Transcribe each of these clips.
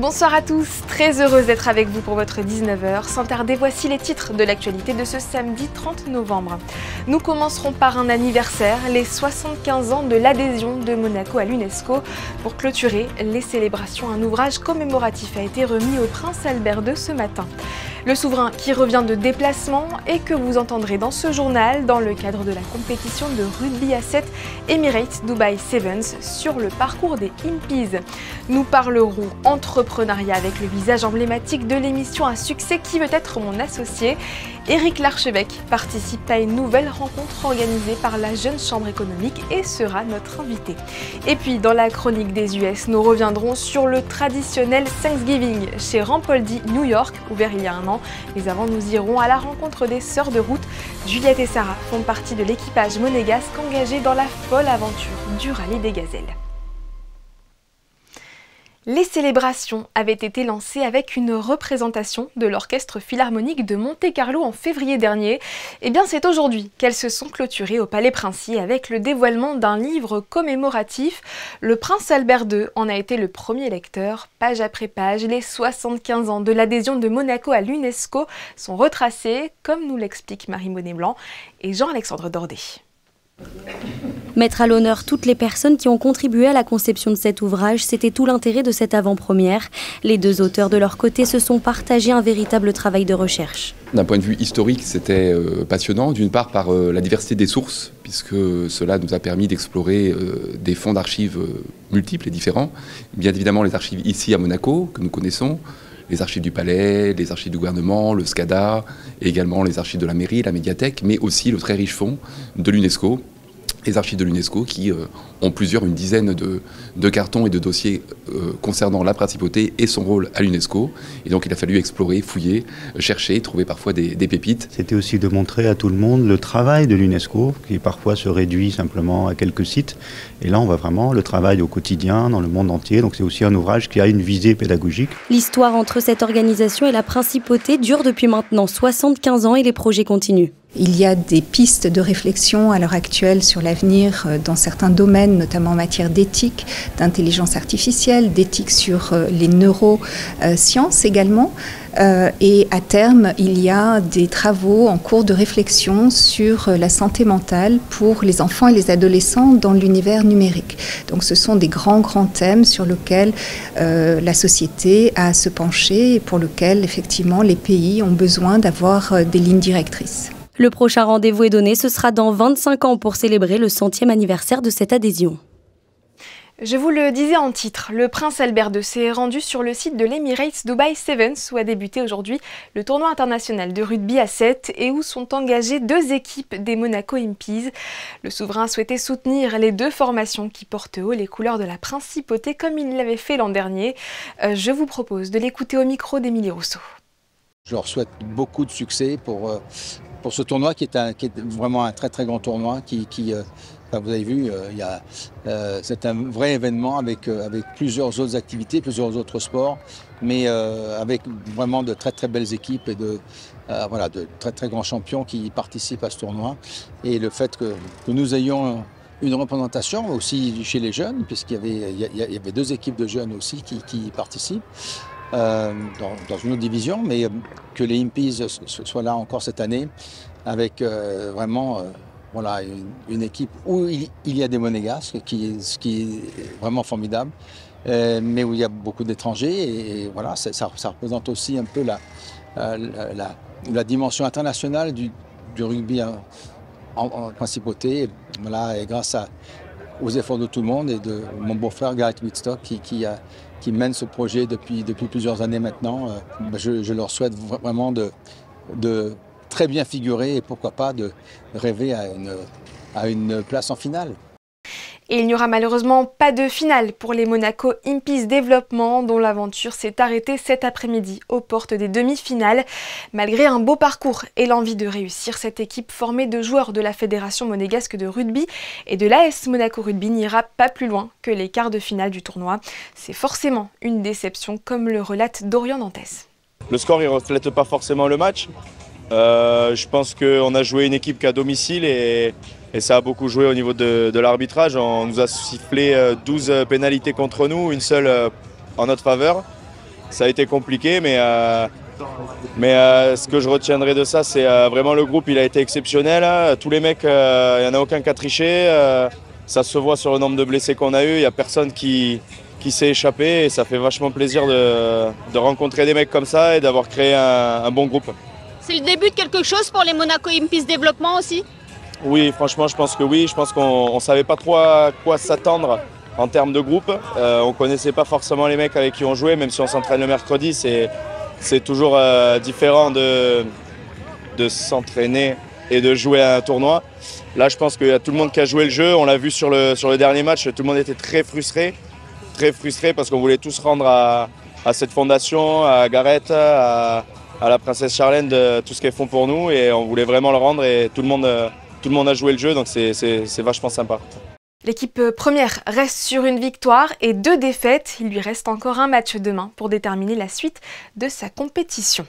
Bonsoir à tous, très heureuse d'être avec vous pour votre 19h. Sans tarder, voici les titres de l'actualité de ce samedi 30 novembre. Nous commencerons par un anniversaire, les 75 ans de l'adhésion de Monaco à l'UNESCO. Pour clôturer les célébrations, un ouvrage commémoratif a été remis au prince Albert II ce matin. Le souverain qui revient de déplacement et que vous entendrez dans ce journal dans le cadre de la compétition de rugby à 7 Emirates Dubai Sevens sur le parcours des Impies. Nous parlerons entrepreneuriat avec le visage emblématique de l'émission à succès Qui veut être mon associé. Éric Larchevêque participe à une nouvelle rencontre organisée par la Jeune Chambre économique et sera notre invité. Et puis dans la chronique des US, nous reviendrons sur le traditionnel Thanksgiving chez Rampoldi New York, ouvert il y a un an. Mais avant, nous irons à la rencontre des sœurs de route. Juliette et Sarah font partie de l'équipage monégasque engagé dans la folle aventure du rallye des gazelles. Les célébrations avaient été lancées avec une représentation de l'Orchestre Philharmonique de Monte-Carlo en février dernier. Et bien c'est aujourd'hui qu'elles se sont clôturées au Palais Princier avec le dévoilement d'un livre commémoratif. Le prince Albert II en a été le premier lecteur. Page après page, les 75 ans de l'adhésion de Monaco à l'UNESCO sont retracés, comme nous l'explique Marie Monet-Blanc et Jean-Alexandre Dordet. Mettre à l'honneur toutes les personnes qui ont contribué à la conception de cet ouvrage, c'était tout l'intérêt de cette avant-première. Les deux auteurs de leur côté se sont partagés un véritable travail de recherche. D'un point de vue historique, c'était passionnant, d'une part par la diversité des sources, puisque cela nous a permis d'explorer des fonds d'archives multiples et différents. Bien évidemment les archives ici à Monaco, que nous connaissons, les archives du palais, les archives du gouvernement, le SCADA, et également les archives de la mairie, la médiathèque, mais aussi le très riche fonds de l'UNESCO, les archives de l'UNESCO qui ont une dizaine de cartons et de dossiers concernant la principauté et son rôle à l'UNESCO. Et donc il a fallu explorer, fouiller, chercher, trouver parfois des pépites. C'était aussi de montrer à tout le monde le travail de l'UNESCO, qui parfois se réduit simplement à quelques sites. Et là on voit vraiment le travail au quotidien dans le monde entier. Donc c'est aussi un ouvrage qui a une visée pédagogique. L'histoire entre cette organisation et la principauté dure depuis maintenant 75 ans et les projets continuent. Il y a des pistes de réflexion à l'heure actuelle sur l'avenir dans certains domaines, notamment en matière d'éthique, d'intelligence artificielle, d'éthique sur les neurosciences également. Et à terme, il y a des travaux en cours de réflexion sur la santé mentale pour les enfants et les adolescents dans l'univers numérique. Donc ce sont des grands thèmes sur lesquels la société a à se pencher et pour lesquels effectivement les pays ont besoin d'avoir des lignes directrices. Le prochain rendez-vous est donné, ce sera dans 25 ans pour célébrer le 100e anniversaire de cette adhésion. Je vous le disais en titre, le prince Albert II s'est rendu sur le site de l'Emirates Dubai Sevens où a débuté aujourd'hui le tournoi international de rugby à 7 et où sont engagées deux équipes des Monaco Impies. Le souverain a souhaité soutenir les deux formations qui portent haut les couleurs de la principauté comme il l'avait fait l'an dernier. Je vous propose de l'écouter au micro d'Émilie Rousseau. Je leur souhaite beaucoup de succès pour ce tournoi qui est vraiment un très grand tournoi vous avez vu, c'est un vrai événement avec plusieurs autres activités, plusieurs autres sports, mais avec vraiment de très belles équipes et de très grands champions qui participent à ce tournoi. Et le fait que nous ayons une représentation aussi chez les jeunes, puisqu'il y avait deux équipes de jeunes aussi qui participent. Dans une autre division, mais que les Impies soient là encore cette année avec vraiment une équipe où il y a des Monégasques, ce qui est vraiment formidable, mais où il y a beaucoup d'étrangers et voilà, ça représente aussi un peu la dimension internationale du rugby en principauté. Voilà, et grâce aux efforts de tout le monde et de mon beau-frère Gareth Whitstock qui mène ce projet depuis plusieurs années maintenant. Je leur souhaite vraiment de très bien figurer et pourquoi pas de rêver à une place en finale. Et il n'y aura malheureusement pas de finale pour les Monaco Impies Développement dont l'aventure s'est arrêtée cet après-midi aux portes des demi-finales. Malgré un beau parcours et l'envie de réussir, cette équipe formée de joueurs de la Fédération monégasque de rugby et de l'AS Monaco Rugby n'ira pas plus loin que les quarts de finale du tournoi. C'est forcément une déception comme le relate Dorian Dantès. Le score ne reflète pas forcément le match. Je pense qu'on a joué une équipe qu'à domicile et ça a beaucoup joué au niveau de l'arbitrage. On nous a sifflé 12 pénalités contre nous, une seule en notre faveur. ça a été compliqué, mais ce que je retiendrai de ça, c'est vraiment le groupe, il a été exceptionnel. Tous les mecs, il n'y en a aucun qui a triché. Ça se voit sur le nombre de blessés qu'on a eu. Il n'y a personne qui s'est échappé et ça fait vachement plaisir de rencontrer des mecs comme ça et d'avoir créé un bon groupe. C'est le début de quelque chose pour les Monaco Impis Développement aussi? Oui, franchement, je pense que oui. Je pense qu'on ne savait pas trop à quoi s'attendre en termes de groupe. On ne connaissait pas forcément les mecs avec qui on jouait, même si on s'entraîne le mercredi. C'est toujours différent de s'entraîner et de jouer à un tournoi. Là, je pense qu'il y a tout le monde qui a joué le jeu. On l'a vu sur le dernier match, tout le monde était très frustré parce qu'on voulait tous rendre à cette fondation, à Gareth, à la princesse Charlène, de tout ce qu'elles font pour nous. Et on voulait vraiment le rendre et tout le monde a joué le jeu, donc c'est vachement sympa. L'équipe première reste sur une victoire et 2 défaites. Il lui reste encore un match demain pour déterminer la suite de sa compétition.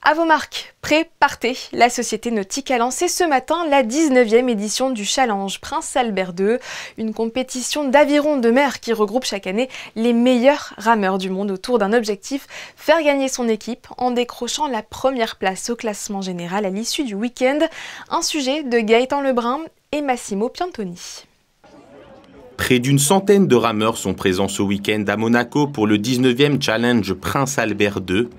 À vos marques, prêts, partez. La Société Nautique a lancé ce matin la 19e édition du Challenge Prince Albert II, une compétition d'aviron de mer qui regroupe chaque année les meilleurs rameurs du monde autour d'un objectif, faire gagner son équipe en décrochant la première place au classement général à l'issue du week-end. Un sujet de Gaëtan Lebrun et Massimo Piantoni. Près d'une centaine de rameurs sont présents ce week-end à Monaco pour le 19e Challenge Prince Albert II.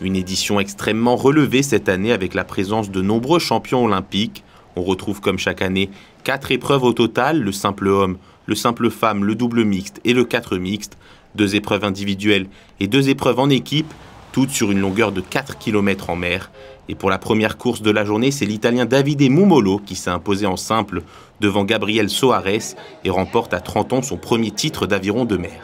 Une édition extrêmement relevée cette année avec la présence de nombreux champions olympiques. On retrouve comme chaque année 4 épreuves au total, le simple homme, le simple femme, le double mixte et le 4 mixte, 2 épreuves individuelles et 2 épreuves en équipe, toutes sur une longueur de 4 km en mer. Et pour la première course de la journée, c'est l'Italien Davide Mumolo qui s'est imposé en simple devant Gabriel Soares et remporte à 30 ans son premier titre d'aviron de mer.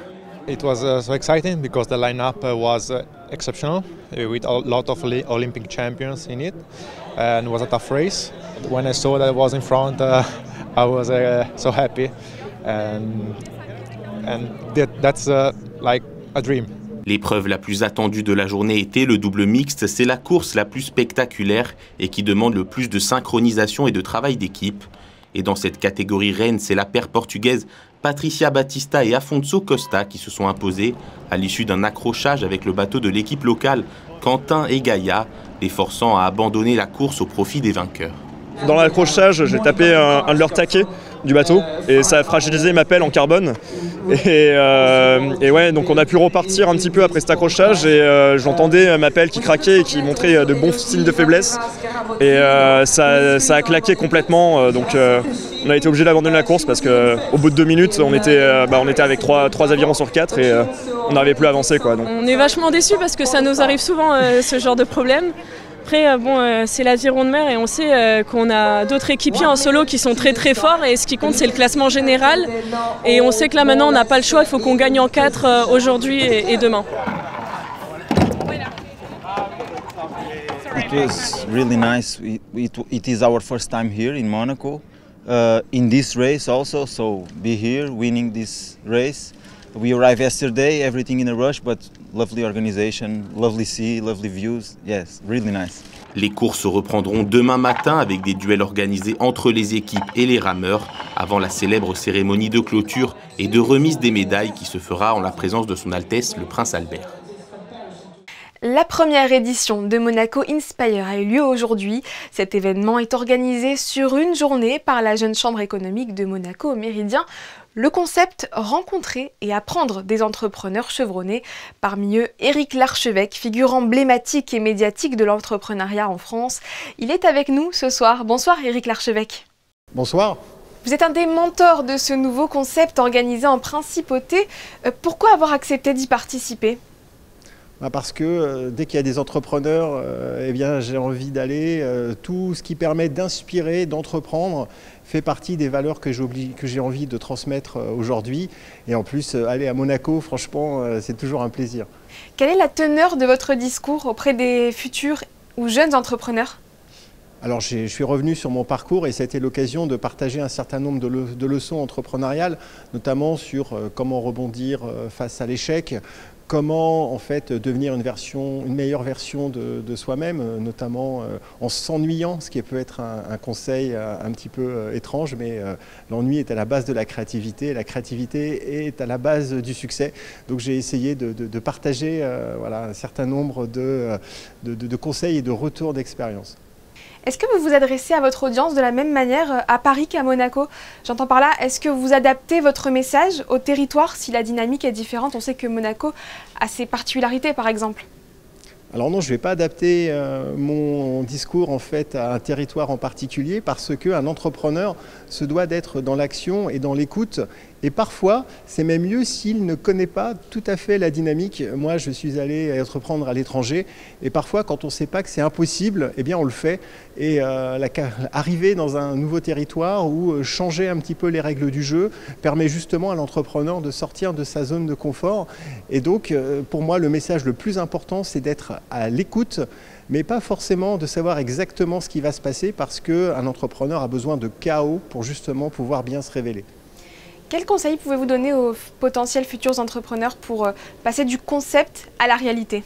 It was so exciting because the lineup was exceptional with a lot of Olympic champions in it, and it was a tough race. When I saw that I was in front, I was so happy, and that's like a dream. L'épreuve la plus attendue de la journée était le double mixte. C'est la course la plus spectaculaire et qui demande le plus de synchronisation et de travail d'équipe. Et dans cette catégorie reine, c'est la paire portugaise Patricia Batista et Afonso Costa qui se sont imposés à l'issue d'un accrochage avec le bateau de l'équipe locale Quentin et Gaïa, les forçant à abandonner la course au profit des vainqueurs. Dans l'accrochage, j'ai tapé un de leurs taquets du bateau et ça a fragilisé ma pelle en carbone. Et ouais, donc on a pu repartir un petit peu après cet accrochage et j'entendais ma pelle qui craquait et qui montrait de bons signes de faiblesse. Et ça a claqué complètement, donc on a été obligé d'abandonner la course parce qu'au bout de 2 minutes, on était avec 3 avirons sur 4 et on n'arrivait plus à avancer, quoi. Donc. On est vachement déçus parce que ça nous arrive souvent ce genre de problème. Après, c'est l'aviron de mer et on sait qu'on a d'autres équipiers en solo qui sont très très forts et ce qui compte c'est le classement général. Et on sait que là maintenant on n'a pas le choix, il faut qu'on gagne en 4 aujourd'hui et demain. It was really nice. It is our first time here in Monaco, in this race also, so be here winning this race. We arrived yesterday, everything in a rush, but lovely organization, lovely sea, lovely views. Yes, really nice. Les courses reprendront demain matin avec des duels organisés entre les équipes et les rameurs avant la célèbre cérémonie de clôture et de remise des médailles qui se fera en la présence de son Altesse le Prince Albert. La première édition de Monaco Inspire a eu lieu aujourd'hui. Cet événement est organisé sur une journée par la Jeune Chambre économique de Monaco au Méridien. Le concept, rencontrer et apprendre des entrepreneurs chevronnés. Parmi eux, Éric Larchevêque, figure emblématique et médiatique de l'entrepreneuriat en France. Il est avec nous ce soir. Bonsoir Éric Larchevêque. Bonsoir. Vous êtes un des mentors de ce nouveau concept organisé en principauté. Pourquoi avoir accepté d'y participer ? Parce que dès qu'il y a des entrepreneurs, eh bien, j'ai envie d'aller. Tout ce qui permet d'inspirer, d'entreprendre, fait partie des valeurs que j'ai envie de transmettre aujourd'hui. Et en plus, aller à Monaco, franchement, c'est toujours un plaisir. Quelle est la teneur de votre discours auprès des futurs ou jeunes entrepreneurs ? Alors je suis revenu sur mon parcours et ça a été l'occasion de partager un certain nombre de leçons entrepreneuriales, notamment sur comment rebondir face à l'échec, comment en fait devenir une meilleure version de soi-même, notamment en s'ennuyant, ce qui peut être un conseil un petit peu étrange, mais l'ennui est à la base de la créativité, la créativité est à la base du succès. Donc j'ai essayé de partager voilà, un certain nombre de conseils et de retours d'expérience. Est-ce que vous vous adressez à votre audience de la même manière à Paris qu'à Monaco? J'entends par là, est-ce que vous adaptez votre message au territoire si la dynamique est différente? On sait que Monaco a ses particularités par exemple. Alors non, je ne vais pas adapter mon discours en fait à un territoire en particulier parce qu'un entrepreneur se doit d'être dans l'action et dans l'écoute. Et parfois, c'est même mieux s'il ne connaît pas tout à fait la dynamique. Moi, je suis allé entreprendre à l'étranger et parfois, quand on ne sait pas que c'est impossible, eh bien, on le fait. Et arriver dans un nouveau territoire ou changer un petit peu les règles du jeu permet justement à l'entrepreneur de sortir de sa zone de confort. Et donc, pour moi, le message le plus important, c'est d'être à l'écoute, mais pas forcément de savoir exactement ce qui va se passer parce qu'un entrepreneur a besoin de chaos pour justement pouvoir bien se révéler. Quels conseils pouvez-vous donner aux potentiels futurs entrepreneurs pour passer du concept à la réalité?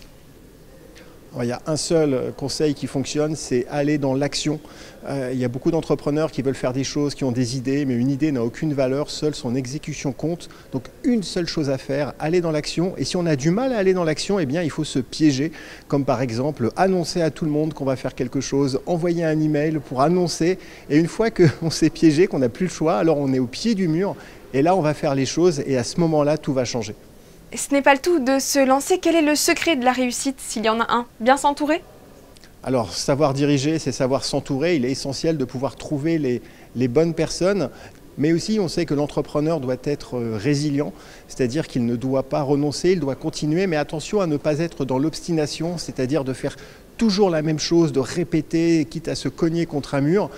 Il y a un seul conseil qui fonctionne, c'est aller dans l'action. Il y a beaucoup d'entrepreneurs qui veulent faire des choses, qui ont des idées, mais une idée n'a aucune valeur, seule son exécution compte. Donc une seule chose à faire, aller dans l'action. Et si on a du mal à aller dans l'action, eh bien il faut se piéger, comme par exemple annoncer à tout le monde qu'on va faire quelque chose, envoyer un email pour annoncer. Et une fois qu'on s'est piégé, qu'on n'a plus le choix, alors on est au pied du mur. Et là, on va faire les choses et à ce moment-là, tout va changer. Ce n'est pas le tout de se lancer. Quel est le secret de la réussite, s'il y en a un? Bien s'entourer? Alors, savoir diriger, c'est savoir s'entourer. Il est essentiel de pouvoir trouver les bonnes personnes. Mais aussi, on sait que l'entrepreneur doit être résilient, c'est-à-dire qu'il ne doit pas renoncer, il doit continuer, mais attention à ne pas être dans l'obstination, c'est-à-dire de faire toujours la même chose, de répéter, quitte à se cogner contre un mur,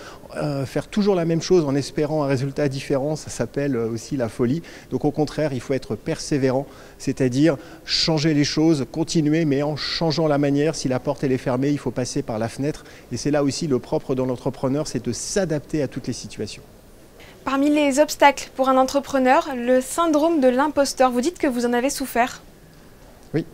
faire toujours la même chose en espérant un résultat différent, ça s'appelle aussi la folie. Donc au contraire, il faut être persévérant, c'est-à-dire changer les choses, continuer, mais en changeant la manière. Si la porte elle est fermée, il faut passer par la fenêtre. Et c'est là aussi le propre dans l'entrepreneur, c'est de s'adapter à toutes les situations. Parmi les obstacles pour un entrepreneur, le syndrome de l'imposteur, vous dites que vous en avez souffert? Oui.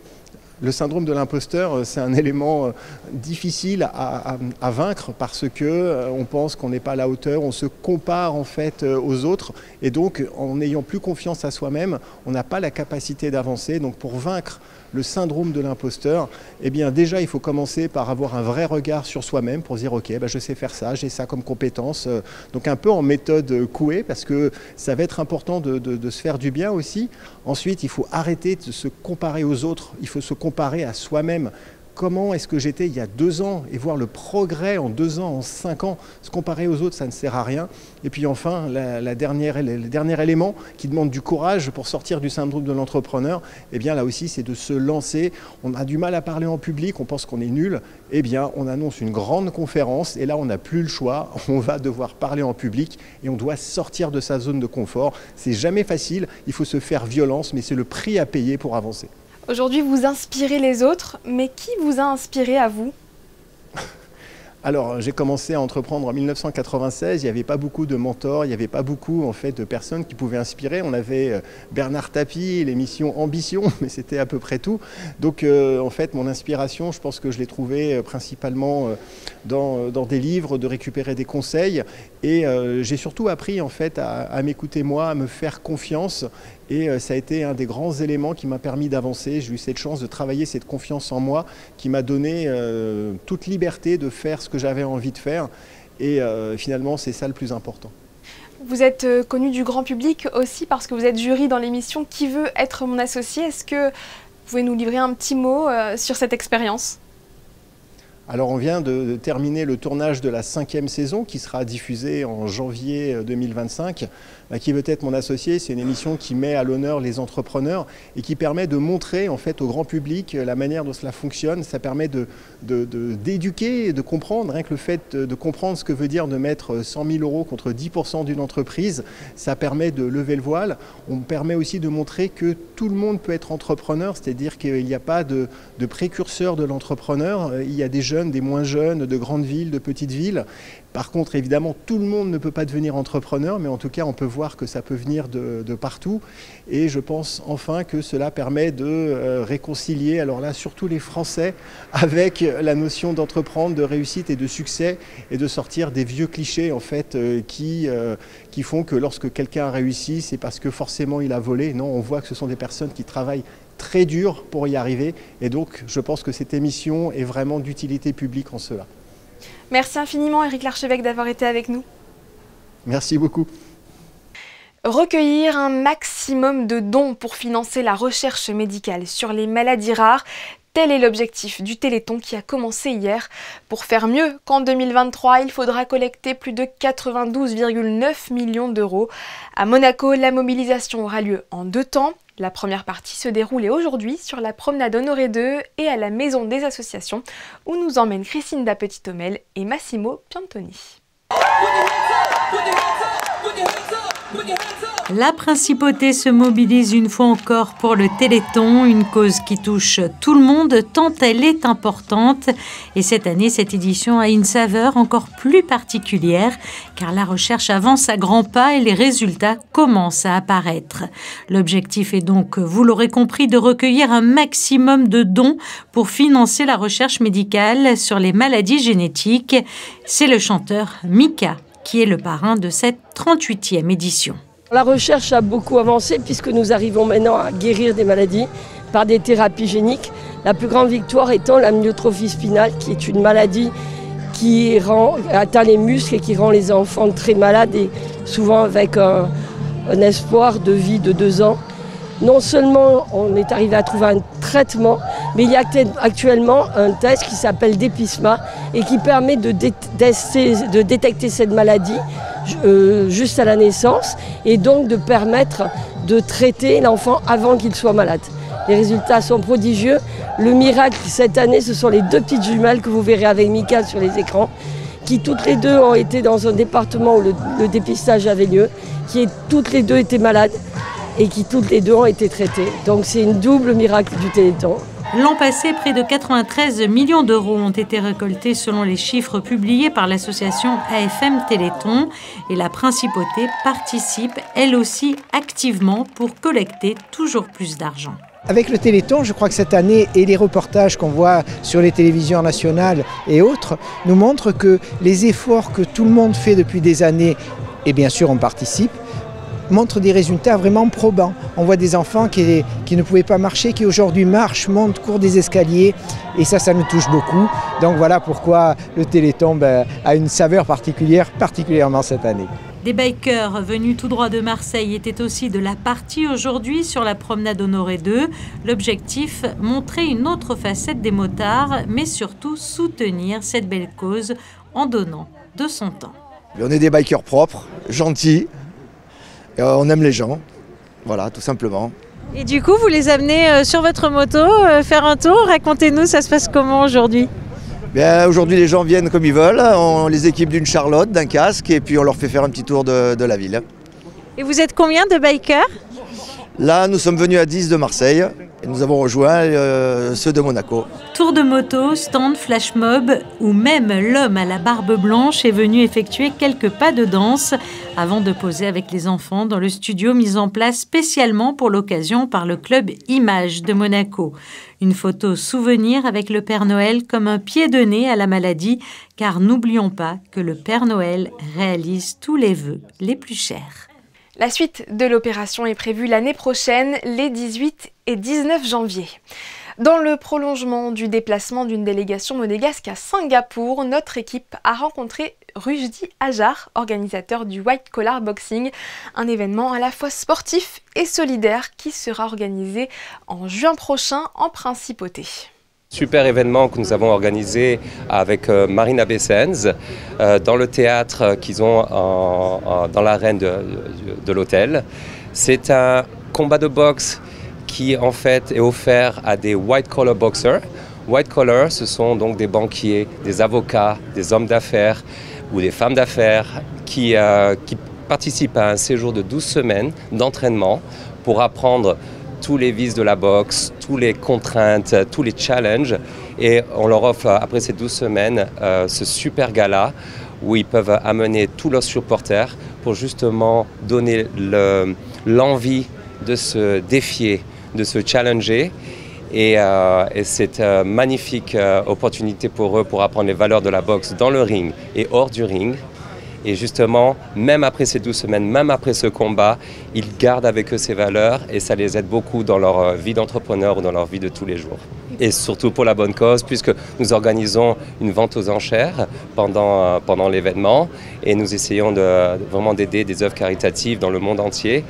Le syndrome de l'imposteur, c'est un élément difficile à vaincre parce que on pense qu'on n'est pas à la hauteur, on se compare en fait aux autres et donc en n'ayant plus confiance à soi-même, on n'a pas la capacité d'avancer. Donc pour vaincre le syndrome de l'imposteur, eh bien déjà il faut commencer par avoir un vrai regard sur soi-même pour dire ok, je sais faire ça, j'ai ça comme compétence. Donc un peu en méthode Coué parce que ça va être important de se faire du bien aussi. Ensuite, il faut arrêter de se comparer aux autres, il faut se comparer à soi-même. Comment est-ce que j'étais il y a 2 ans et voir le progrès en 2 ans, en 5 ans. Se comparer aux autres, ça ne sert à rien. Et puis enfin, le dernier élément qui demande du courage pour sortir du syndrome de l'entrepreneur, eh bien là aussi, c'est de se lancer. On a du mal à parler en public, on pense qu'on est nul. Eh bien, on annonce une grande conférence et là, on n'a plus le choix. On va devoir parler en public et on doit sortir de sa zone de confort. C'est jamais facile, il faut se faire violence, mais c'est le prix à payer pour avancer. Aujourd'hui, vous inspirez les autres, mais qui vous a inspiré à vous? Alors, j'ai commencé à entreprendre en 1996, il n'y avait pas beaucoup de mentors, il n'y avait pas beaucoup en fait, de personnes qui pouvaient inspirer. On avait Bernard Tapie, l'émission Ambition, mais c'était à peu près tout. Donc, en fait, mon inspiration, je pense que je l'ai trouvée principalement dans des livres, de récupérer des conseils. Et j'ai surtout appris en fait, à m'écouter moi, à me faire confiance. Et ça a été un des grands éléments qui m'a permis d'avancer. J'ai eu cette chance de travailler cette confiance en moi qui m'a donné toute liberté de faire ce que j'avais envie de faire. Et finalement, c'est ça le plus important. Vous êtes connu du grand public aussi parce que vous êtes jury dans l'émission Qui veut être mon associé? Est-ce que vous pouvez nous livrer un petit mot sur cette expérience? Alors on vient de terminer le tournage de la 5e saison qui sera diffusée en janvier 2025. Qui veut être mon associé, c'est une émission qui met à l'honneur les entrepreneurs et qui permet de montrer en fait au grand public la manière dont cela fonctionne. Ça permet d'éduquer et de comprendre, rien que le fait de comprendre ce que veut dire de mettre 100 000 € contre 10% d'une entreprise, ça permet de lever le voile. On permet aussi de montrer que tout le monde peut être entrepreneur, c'est-à-dire qu'il n'y a pas de précurseur de l'entrepreneur. Il y a des jeunes, des moins jeunes, de grandes villes, de petites villes. Par contre, évidemment, tout le monde ne peut pas devenir entrepreneur, mais en tout cas, on peut voir que ça peut venir de partout. Et je pense enfin que cela permet de réconcilier, alors là, surtout les Français, avec la notion d'entreprendre, de réussite et de succès, et de sortir des vieux clichés, en fait, qui font que lorsque quelqu'un a réussi, c'est parce que forcément il a volé. Non, on voit que ce sont des personnes qui travaillent très dur pour y arriver. Et donc, je pense que cette émission est vraiment d'utilité publique en cela. Merci infiniment, Éric Larchevêque, d'avoir été avec nous. Merci beaucoup. Recueillir un maximum de dons pour financer la recherche médicale sur les maladies rares, tel est l'objectif du Téléthon qui a commencé hier. Pour faire mieux qu'en 2023, il faudra collecter plus de 92,9 millions d'euros. À Monaco, la mobilisation aura lieu en 2 temps. La première partie se déroulait aujourd'hui sur la promenade Honoré II et à la Maison des Associations, où nous emmènent Christine da Petit-Homel et Massimo Piantoni. La principauté se mobilise une fois encore pour le Téléthon, une cause qui touche tout le monde tant elle est importante. Et cette année, cette édition a une saveur encore plus particulière car la recherche avance à grands pas et les résultats commencent à apparaître. L'objectif est donc, vous l'aurez compris, de recueillir un maximum de dons pour financer la recherche médicale sur les maladies génétiques. C'est le chanteur Mika qui est le parrain de cette 38e édition. La recherche a beaucoup avancé puisque nous arrivons maintenant à guérir des maladies par des thérapies géniques. La plus grande victoire étant l'amyotrophie spinale, qui est une maladie qui atteint les muscles et qui rend les enfants très malades et souvent avec un espoir de vie de 2 ans. Non seulement on est arrivé à trouver un traitement, mais il y a actuellement un test qui s'appelle DEPISMA et qui permet de détecter cette maladie juste à la naissance et donc de permettre de traiter l'enfant avant qu'il soit malade. Les résultats sont prodigieux. Le miracle cette année, ce sont les 2 petites jumelles que vous verrez avec Mika sur les écrans, qui toutes les 2 ont été dans un département où le dépistage avait lieu, qui toutes les 2 étaient malades et qui toutes les 2 ont été traitées. Donc c'est une double miracle du Téléthon. L'an passé, près de 93 millions d'euros ont été récoltés selon les chiffres publiés par l'association AFM Téléthon. Et la principauté participe, elle aussi, activement pour collecter toujours plus d'argent. Avec le Téléthon, je crois que cette année et les reportages qu'on voit sur les télévisions nationales et autres nous montrent que les efforts que tout le monde fait depuis des années, et bien sûr on participe, montrent des résultats vraiment probants. On voit des enfants qui ne pouvaient pas marcher, qui aujourd'hui marchent, montent, courent des escaliers et ça nous touche beaucoup. Donc voilà pourquoi le Téléthon a une saveur particulière, particulièrement cette année. Des bikers venus tout droit de Marseille étaient aussi de la partie aujourd'hui sur la promenade Honoré II. L'objectif, montrer une autre facette des motards, mais surtout soutenir cette belle cause en donnant de son temps. On est des bikers propres, gentils, et on aime les gens, voilà, tout simplement. Et du coup, vous les amenez sur votre moto faire un tour. Racontez-nous, ça se passe comment aujourd'hui ? Bien, aujourd'hui, les gens viennent comme ils veulent. On les équipe d'une charlotte, d'un casque, et puis on leur fait faire un petit tour de la ville. Et vous êtes combien de bikers ? Là, nous sommes venus à 10 de Marseille et nous avons rejoint ceux de Monaco. Tour de moto, stand, flash mob, ou même l'homme à la barbe blanche est venu effectuer quelques pas de danse avant de poser avec les enfants dans le studio mis en place spécialement pour l'occasion par le club Images de Monaco. Une photo souvenir avec le Père Noël comme un pied de nez à la maladie, car n'oublions pas que le Père Noël réalise tous les vœux les plus chers. La suite de l'opération est prévue l'année prochaine, les 18 et 19 janvier. Dans le prolongement du déplacement d'une délégation monégasque à Singapour, notre équipe a rencontré Rujdi Ajar, organisateur du White Collar Boxing, un événement à la fois sportif et solidaire qui sera organisé en juin prochain en Principauté. Super événement que nous avons organisé avec Marina Bessens dans le théâtre qu'ils ont dans l'arène de l'hôtel. C'est un combat de boxe qui en fait est offert à des white collar boxers. White collar, ce sont donc des banquiers, des avocats, des hommes d'affaires ou des femmes d'affaires qui participent à un séjour de 12 semaines d'entraînement pour apprendre tous les vices de la boxe, toutes les contraintes, tous les challenges. Et on leur offre, après ces 12 semaines, ce super gala où ils peuvent amener tous leurs supporters pour justement donner l'envie de se défier, de se challenger. Et c'est une magnifique opportunité pour eux pour apprendre les valeurs de la boxe dans le ring et hors du ring. Et justement, même après ces 12 semaines, même après ce combat, ils gardent avec eux ces valeurs et ça les aide beaucoup dans leur vie d'entrepreneur ou dans leur vie de tous les jours. Et surtout pour la bonne cause, puisque nous organisons une vente aux enchères pendant l'événement et nous essayons vraiment d'aider des œuvres caritatives dans le monde entier.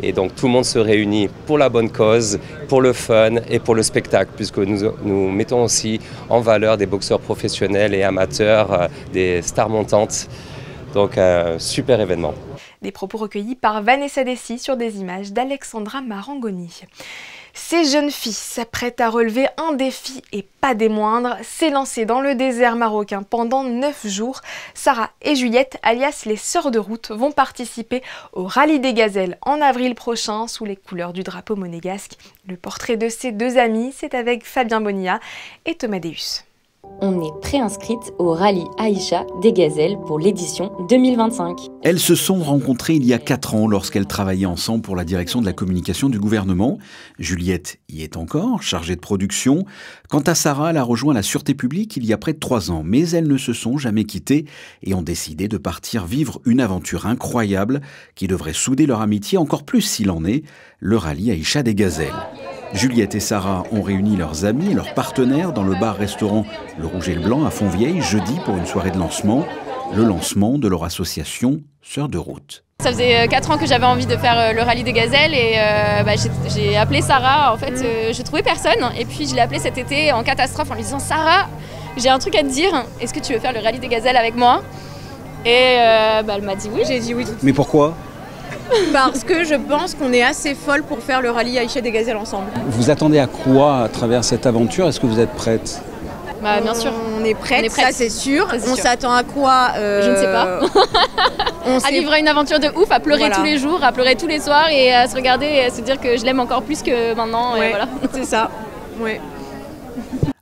Et donc tout le monde se réunit pour la bonne cause, pour le fun et pour le spectacle, puisque nous mettons aussi en valeur des boxeurs professionnels et amateurs, des stars montantes. Donc un super événement. Des propos recueillis par Vanessa Dessy sur des images d'Alexandra Marangoni. Ces jeunes filles s'apprêtent à relever un défi et pas des moindres, s'élancer dans le désert marocain pendant 9 jours. Sarah et Juliette, alias les Sœurs de Route, vont participer au Rallye des Gazelles en avril prochain sous les couleurs du drapeau monégasque. Le portrait de ces deux amis, c'est avec Fabien Bonilla et Thomas Deus. On est préinscrite au Rallye Aïcha des Gazelles pour l'édition 2025. Elles se sont rencontrées il y a 4 ans lorsqu'elles travaillaient ensemble pour la direction de la communication du gouvernement. Juliette y est encore, chargée de production. Quant à Sarah, elle a rejoint la Sûreté publique il y a près de 3 ans. Mais elles ne se sont jamais quittées et ont décidé de partir vivre une aventure incroyable qui devrait souder leur amitié encore plus s'il en est, le Rallye Aïcha des Gazelles. Juliette et Sarah ont réuni leurs amis et leurs partenaires dans le bar-restaurant Le Rouge et le Blanc à Fontvieille jeudi pour une soirée de lancement, le lancement de leur association Sœurs de Route. Ça faisait 4 ans que j'avais envie de faire le Rallye des Gazelles et j'ai appelé Sarah. En fait, je trouvais personne et puis je l'ai appelée cet été en catastrophe en lui disant « Sarah, j'ai un truc à te dire, est-ce que tu veux faire le Rallye des Gazelles avec moi ?» Et elle m'a dit oui. J'ai dit oui. Mais pourquoi ? Parce que je pense qu'on est assez folle pour faire le Rallye Aïcha des Gazelles ensemble. Vous attendez à quoi à travers cette aventure ? Est-ce que vous êtes prête ? Bah, bien sûr. On est prête, ça c'est sûr. On s'attend à quoi Je ne sais pas. À vivre une aventure de ouf, à pleurer tous les jours, à pleurer tous les soirs et à se regarder et à se dire que je l'aime encore plus que maintenant. Ouais, et voilà. C'est ça. Ouais.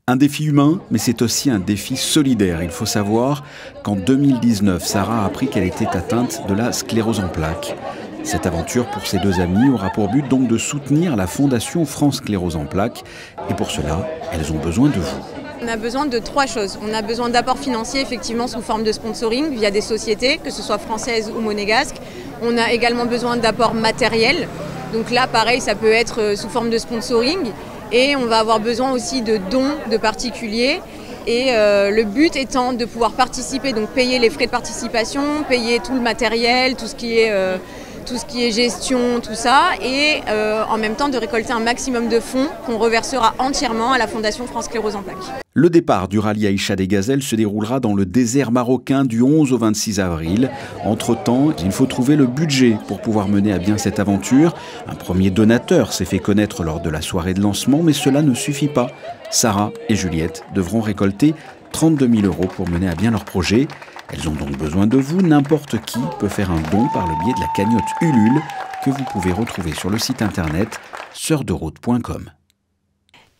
Un défi humain, mais c'est aussi un défi solidaire. Il faut savoir qu'en 2019, Sarah a appris qu'elle était atteinte de la sclérose en plaques. Cette aventure pour ces deux amies aura pour but donc de soutenir la Fondation France Sclérose en plaques. Et pour cela, elles ont besoin de vous. On a besoin de 3 choses. On a besoin d'apports financiers, effectivement, sous forme de sponsoring via des sociétés, que ce soit françaises ou monégasques. On a également besoin d'apports matériels. Donc là, pareil, ça peut être sous forme de sponsoring. Et on va avoir besoin aussi de dons de particuliers. Et le but étant de pouvoir participer, donc payer les frais de participation, payer tout le matériel, tout ce qui est gestion, tout ça, et en même temps de récolter un maximum de fonds qu'on reversera entièrement à la Fondation France Sclérose en plaques. Le départ du Rallye Aïcha des Gazelles se déroulera dans le désert marocain du 11 au 26 avril. Entre-temps, il faut trouver le budget pour pouvoir mener à bien cette aventure. Un premier donateur s'est fait connaître lors de la soirée de lancement, mais cela ne suffit pas. Sarah et Juliette devront récolter 32 000 € pour mener à bien leur projet. Elles ont donc besoin de vous. N'importe qui peut faire un don par le biais de la cagnotte Ulule que vous pouvez retrouver sur le site internet sœursderoute.com.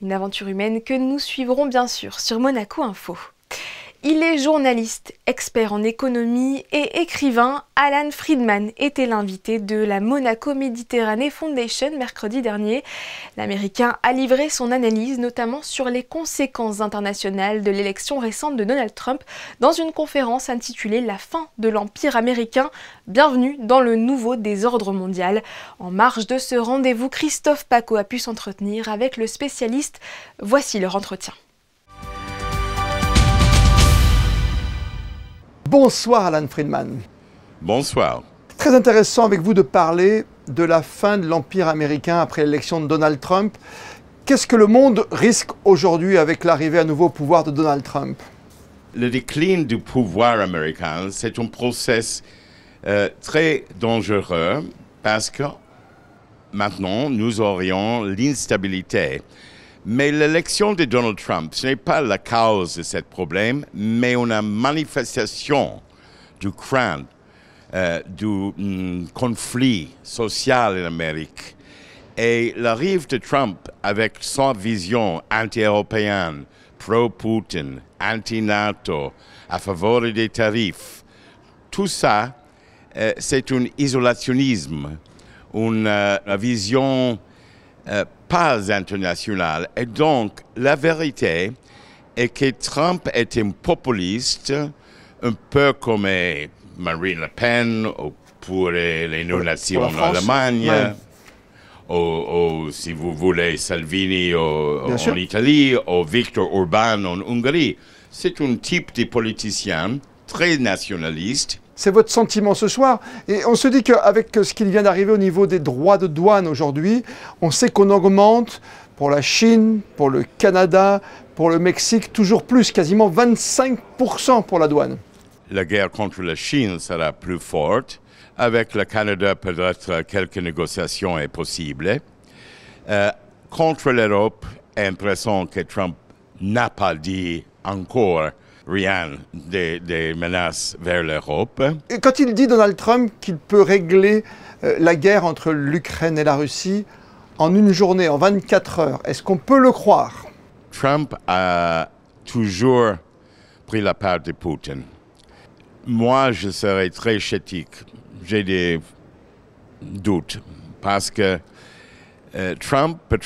Une aventure humaine que nous suivrons bien sûr sur Monaco Info. Il est journaliste, expert en économie et écrivain. Alan Friedman était l'invité de la Monaco Méditerranée Foundation mercredi dernier. L'Américain a livré son analyse notamment sur les conséquences internationales de l'élection récente de Donald Trump dans une conférence intitulée « La fin de l'Empire américain, bienvenue dans le nouveau désordre mondial ». En marge de ce rendez-vous, Christophe Paco a pu s'entretenir avec le spécialiste. Voici leur entretien. Bonsoir Alan Friedman. Bonsoir. Très intéressant avec vous de parler de la fin de l'Empire américain après l'élection de Donald Trump. Qu'est-ce que le monde risque aujourd'hui avec l'arrivée à nouveau au pouvoir de Donald Trump? Le déclin du pouvoir américain, c'est un processus très dangereux parce que maintenant nous aurions l'instabilité. Mais l'élection de Donald Trump, ce n'est pas la cause de ce problème, mais une manifestation du crainte, du conflit social en Amérique. Et l'arrivée de Trump avec sa vision anti-européenne, pro-Poutine, anti-NATO, à faveur des tarifs, tout ça, c'est un isolationnisme, une vision pas internationale. Et donc, la vérité est que Trump est un populiste, un peu comme Marine Le Pen pour les non-nations en Allemagne, ou si vous voulez Salvini en Italie, ou Viktor Orban en Hongrie. C'est un type de politicien très nationaliste. C'est votre sentiment ce soir. Et on se dit qu'avec ce qui vient d'arriver au niveau des droits de douane aujourd'hui, on sait qu'on augmente pour la Chine, pour le Canada, pour le Mexique, toujours plus, quasiment 25% pour la douane. La guerre contre la Chine sera plus forte. Avec le Canada, peut-être quelques négociations est possible. Contre l'Europe, j'ai l'impression que Trump n'a pas dit encore rien des menaces vers l'Europe. Et quand il dit, Donald Trump, qu'il peut régler la guerre entre l'Ukraine et la Russie en une journée, en 24 heures, est-ce qu'on peut le croire? Trump a toujours pris la part de Poutine. Moi, je serais très sceptique. J'ai des doutes parce que Trump peut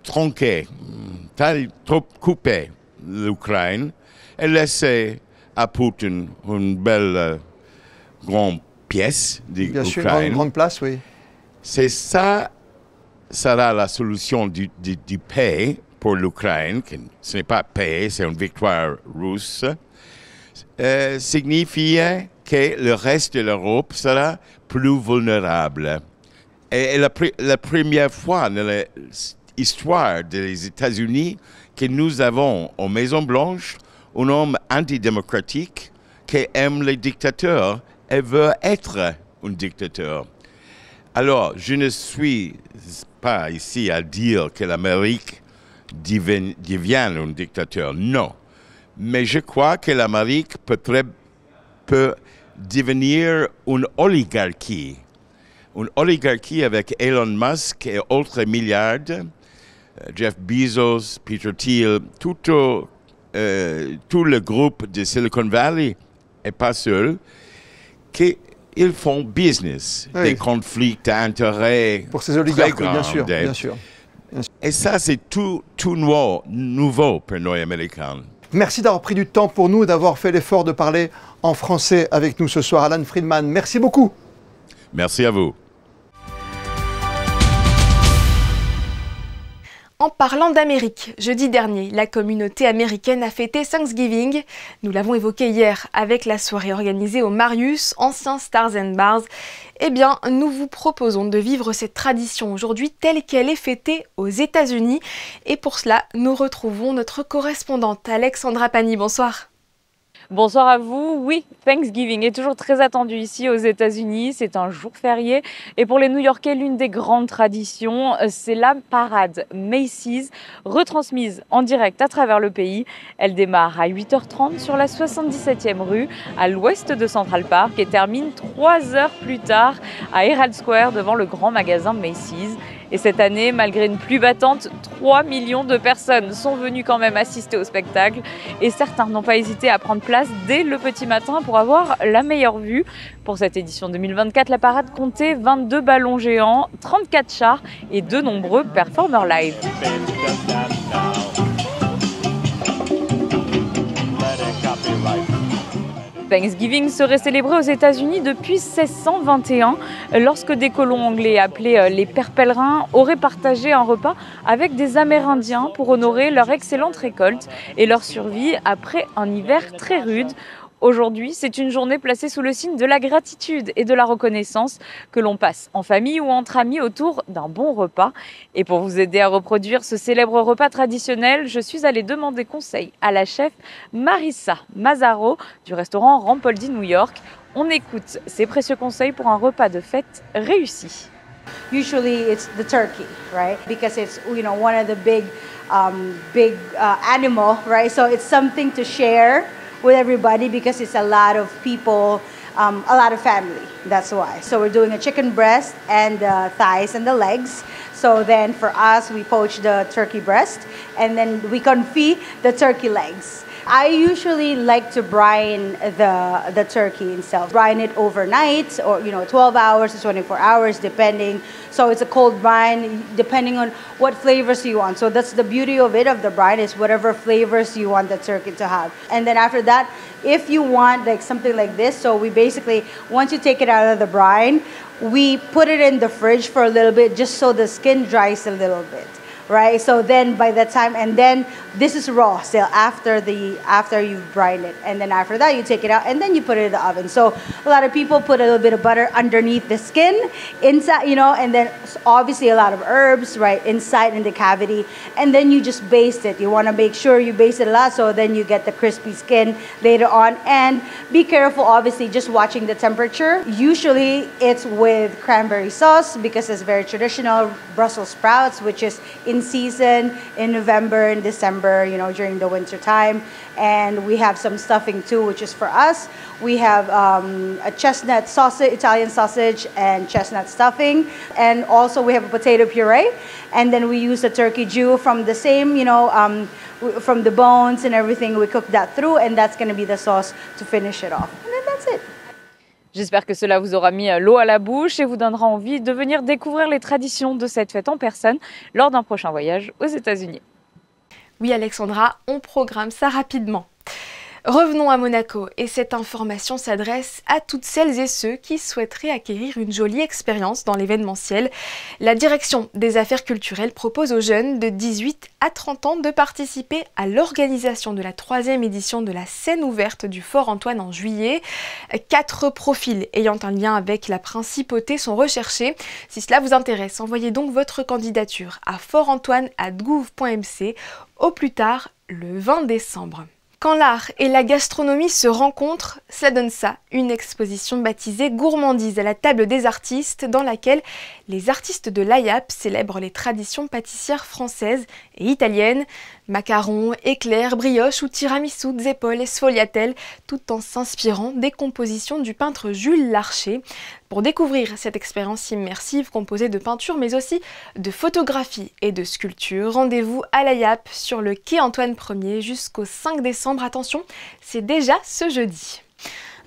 tronquer, trop couper l'Ukraine et laisser à Poutine une belle grande pièce d'Ukraine. Bien sûr, une grande place, oui. C'est ça sera la solution du paix pour l'Ukraine. Ce n'est pas paix, c'est une victoire russe. Signifie que le reste de l'Europe sera plus vulnérable. Et la première fois dans l'histoire des États-Unis que nous avons en Maison-Blanche un homme antidémocratique qui aime les dictateurs et veut être un dictateur. Alors, je ne suis pas ici à dire que l'Amérique devient un dictateur, non. Mais je crois que l'Amérique peut devenir une oligarchie. Une oligarchie avec Elon Musk et autres milliardaires, Jeff Bezos, Peter Thiel, tout le groupe de Silicon Valley, et pas seul, qu'ils font business, des conflits d'intérêts. Pour ces oligarques, bien sûr. Et ça, c'est tout nouveau pour nous, Américains. Merci d'avoir pris du temps pour nous et d'avoir fait l'effort de parler en français avec nous ce soir. Alan Friedman, merci beaucoup. Merci à vous. En parlant d'Amérique, jeudi dernier, la communauté américaine a fêté Thanksgiving. Nous l'avons évoqué hier avec la soirée organisée au Marius, ancien Stars and Bars. Eh bien, nous vous proposons de vivre cette tradition aujourd'hui telle qu'elle est fêtée aux États-Unis. Et pour cela, nous retrouvons notre correspondante Alexandra Pani. Bonsoir. Bonsoir à vous. Oui, Thanksgiving est toujours très attendu ici aux États-Unis. C'est un jour férié. Et pour les New-Yorkais, l'une des grandes traditions, c'est la parade Macy's, retransmise en direct à travers le pays. Elle démarre à 8h30 sur la 77e rue, à l'ouest de Central Park, et termine 3 heures plus tard à Herald Square devant le grand magasin Macy's. Et cette année, malgré une pluie battante, 3 millions de personnes sont venues quand même assister au spectacle. Et certains n'ont pas hésité à prendre place dès le petit matin pour avoir la meilleure vue. Pour cette édition 2024, la parade comptait 22 ballons géants, 34 chars et de nombreux performeurs live. Thanksgiving serait célébré aux États-Unis depuis 1621, lorsque des colons anglais appelés les Pères Pèlerins auraient partagé un repas avec des Amérindiens pour honorer leur excellente récolte et leur survie après un hiver très rude. Aujourd'hui, c'est une journée placée sous le signe de la gratitude et de la reconnaissance que l'on passe en famille ou entre amis autour d'un bon repas. Et pour vous aider à reproduire ce célèbre repas traditionnel, je suis allée demander conseil à la chef Marissa Mazzaro du restaurant Rampoldi New York. On écoute ses précieux conseils pour un repas de fête réussi. Usually it's the turkey, right? Because it's, you know, one of the big animal, right? So it's something to share with everybody because it's a lot of people, a lot of family. That's why. So we're doing a chicken breast and the thighs and the legs. So then for us, we poach the turkey breast and then we confit the turkey legs. I usually like to brine the turkey itself. Brine it overnight, or 12 hours to 24 hours, depending. So it's a cold brine, depending on what flavors you want. So that's the beauty of it, of the brine, is whatever flavors you want the turkey to have. And then after that, if you want like something like this, so we basically, once you take it out of the brine, we put it in the fridge for a little bit, just so the skin dries a little bit. Right, so then by the time, and then this is raw still after you've brined it, and then after that you take it out and then you put it in the oven. So a lot of people put a little bit of butter underneath the skin, inside, and then obviously a lot of herbs, right, inside in the cavity, and then you just baste it. You want to make sure you baste it a lot, so then you get the crispy skin later on. And be careful, obviously, just watching the temperature. Usually it's with cranberry sauce because it's very traditional. Brussels sprouts, which is in season in November and December, during the winter time. And we have some stuffing too, which is for us. We have a chestnut sausage, Italian sausage, and chestnut stuffing. And also we have a potato puree. And then we use the turkey jus from the same, from the bones and everything. We cook that through, and that's going to be the sauce to finish it off. And then that's it. J'espère que cela vous aura mis l'eau à la bouche et vous donnera envie de venir découvrir les traditions de cette fête en personne lors d'un prochain voyage aux États-Unis. Oui Alexandra, on programme ça rapidement. Revenons à Monaco, et cette information s'adresse à toutes celles et ceux qui souhaiteraient acquérir une jolie expérience dans l'événementiel. La direction des affaires culturelles propose aux jeunes de 18 à 30 ans de participer à l'organisation de la 3e édition de la scène ouverte du Fort Antoine en juillet. 4 profils ayant un lien avec la principauté sont recherchés. Si cela vous intéresse, envoyez donc votre candidature à fortantoine@gouv.mc au plus tard le 20 décembre. Quand l'art et la gastronomie se rencontrent, ça donne ça, une exposition baptisée Gourmandise à la table des artistes, dans laquelle les artistes de l'AIAP célèbrent les traditions pâtissières françaises et italiennes, macarons, éclairs, brioches ou tiramisu, zeppole et sfogliatelle, tout en s'inspirant des compositions du peintre Jules Larcher. Pour découvrir cette expérience immersive composée de peinture mais aussi de photographie et de sculpture, rendez-vous à l'AIAP sur le quai Antoine Ier jusqu'au 5 décembre. Attention, c'est déjà ce jeudi.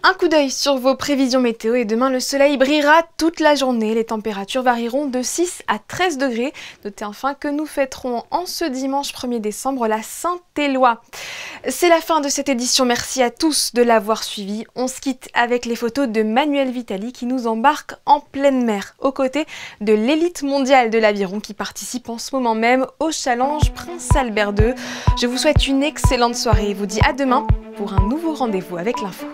Un coup d'œil sur vos prévisions météo et demain le soleil brillera toute la journée. Les températures varieront de 6 à 13 degrés. Notez enfin que nous fêterons en ce dimanche 1er décembre la Saint-Éloi. C'est la fin de cette édition, merci à tous de l'avoir suivi. On se quitte avec les photos de Manuel Vitali qui nous embarque en pleine mer, aux côtés de l'élite mondiale de l'aviron qui participe en ce moment même au challenge Prince Albert II. Je vous souhaite une excellente soirée et vous dis à demain pour un nouveau rendez-vous avec l'info.